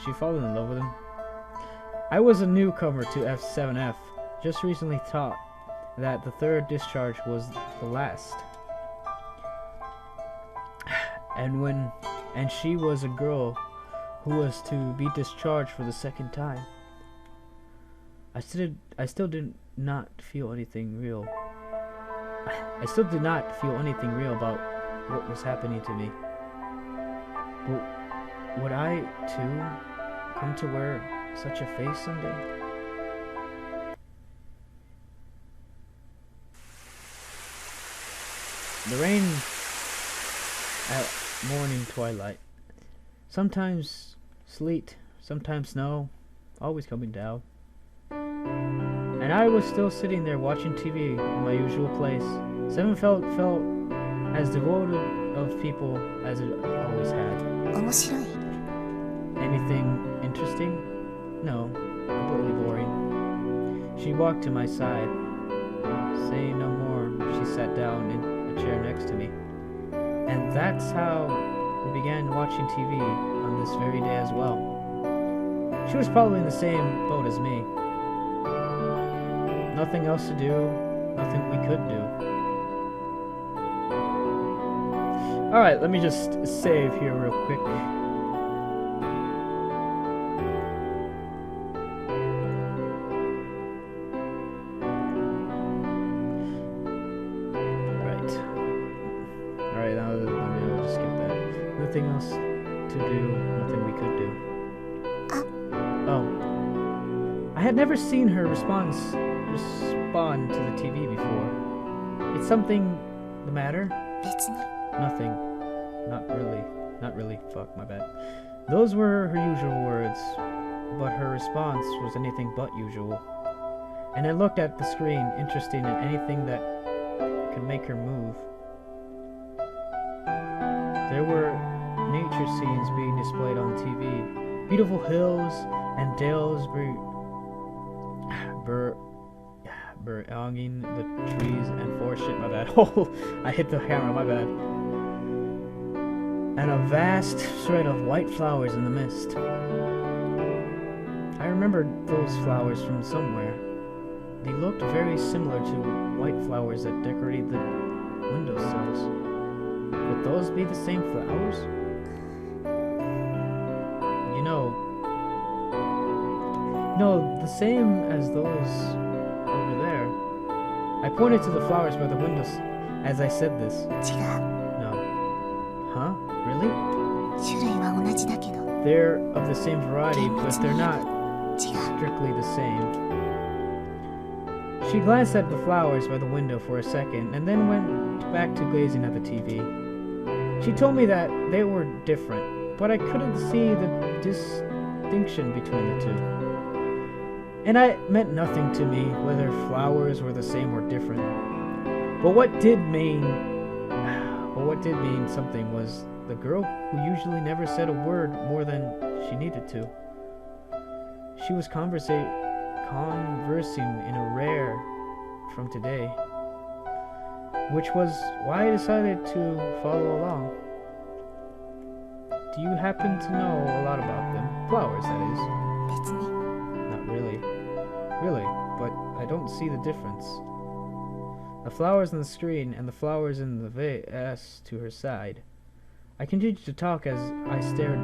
She fallen in love with him. I was a newcomer to F7F. Just recently taught that the third discharge was the last. And she was a girl who was to be discharged for the second time. I still did not feel anything real. I still did not feel anything real about what was happening to me. But would I too come to wear such a face someday? The rain at morning twilight. Sometimes sleet, sometimes snow, always coming down. And I was still sitting there watching TV in my usual place. Seven felt as devoted of people as it always had. Anything interesting? No, completely boring. She walked to my side. Saying no more, she sat down in a chair next to me. And that's how we began watching TV on this very day as well. She was probably in the same boat as me. Nothing else to do, nothing we could do. Alright, let me just save here real quick. Alright, now let me just skip that. Nothing else to do, nothing we could do. Oh. I had never seen her respond to the TV before. Is something the matter? Nothing. Not really. Fuck, my bad. Those were her usual words, but her response was anything but usual. And I looked at the screen, interested in anything that could make her move. There were nature scenes being displayed on TV. Beautiful hills and dales belonging the trees and forest. Shit, my bad. Oh, I hit the camera, my bad. And a vast thread of white flowers in the mist. I remembered those flowers from somewhere. They looked very similar to white flowers that decorated the windowsills. Would those be the same flowers? No, the same as those over there. I pointed to the flowers by the windows as I said this. No. Huh? Really? They're of the same variety, but they're not strictly the same. She glanced at the flowers by the window for a second, and then went back to gazing at the TV. She told me that they were different, but I couldn't see the distinction between the two. And it meant nothing to me whether flowers were the same or different. But what did mean something was the girl who usually never said a word more than she needed to. She was conversing in a rare from today, which was why I decided to follow along. Do you happen to know a lot about them? Flowers, that is. Not really. Really, but I don't see the difference. The flowers on the screen and the flowers in the vase to her side. I continued to talk as I stared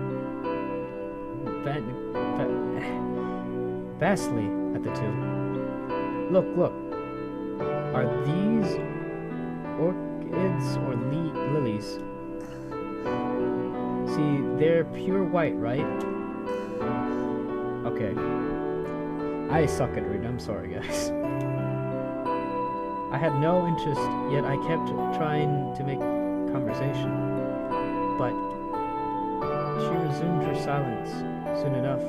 vastly at the two. Look. Are these orchids or lilies? See, they're pure white, right? Okay. I suck at reading, I'm sorry guys. I had no interest, yet I kept trying to make conversation. But she resumed her silence soon enough.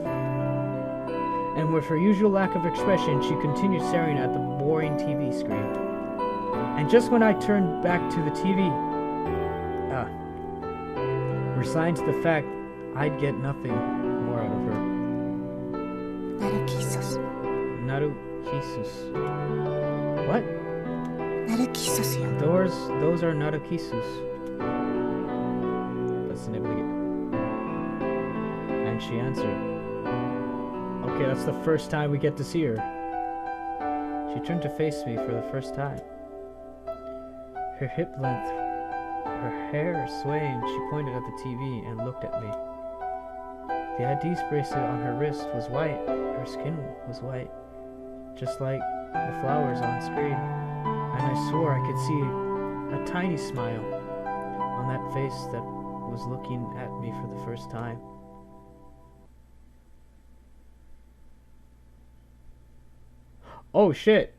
And with her usual lack of expression, she continued staring at the boring TV screen. And just when I turned back to the TV, resigned to the fact I'd get nothing more out of her. Narcissus. What? Those are Narcissus. That's the name of the game. And she answered, Okay, that's the first time we get to see her. She turned to face me for the first time. Her hip length, her hair swaying, she pointed at the TV and looked at me. The ID's bracelet on her wrist was white. Her skin was white, just like the flowers on screen. And I swore I could see a tiny smile on that face that was looking at me for the first time. Oh shit.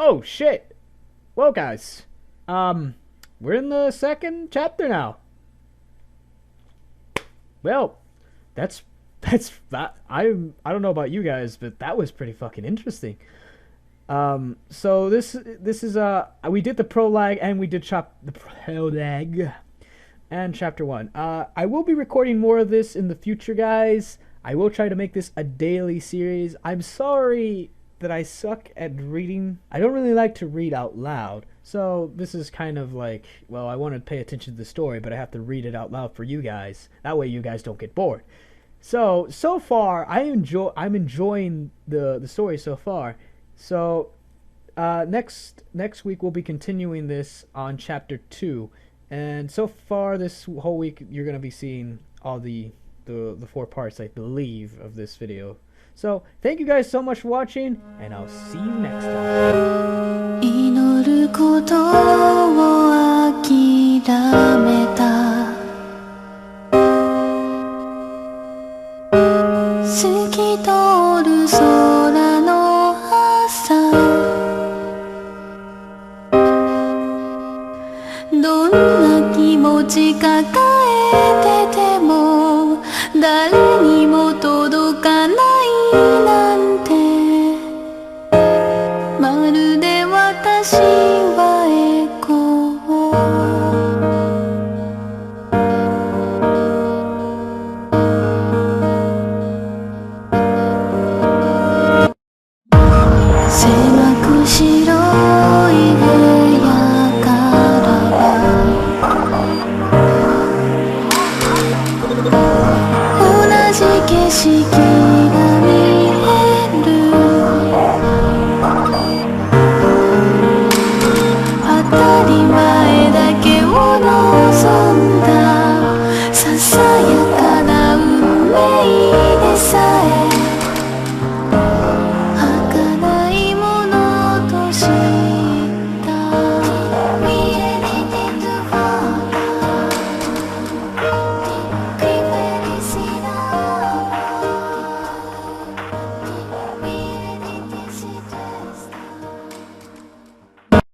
Oh shit. Well guys, we're in the second chapter now. Well, that's that. I don't know about you guys, but that was pretty fucking interesting. So this is we did the prologue and we did the prologue and chapter 1. I will be recording more of this in the future, guys. I will try to make this a daily series. I'm sorry that I suck at reading. I don't really like to read out loud. So this is kind of like, well, I want to pay attention to the story, but I have to read it out loud for you guys. That way you guys don't get bored. So far I'm enjoying the story so far. So next week we'll be continuing this on chapter 2. And so far this whole week you're going to be seeing all the 4 parts, I believe, of this video. So thank you guys so much for watching, and I'll see you next time. 祈ることを諦めた透き通る空の朝どんな気持ち抱えてても誰にも届かないなんてまるで私はエコー狭く白い部屋からは同じ景色が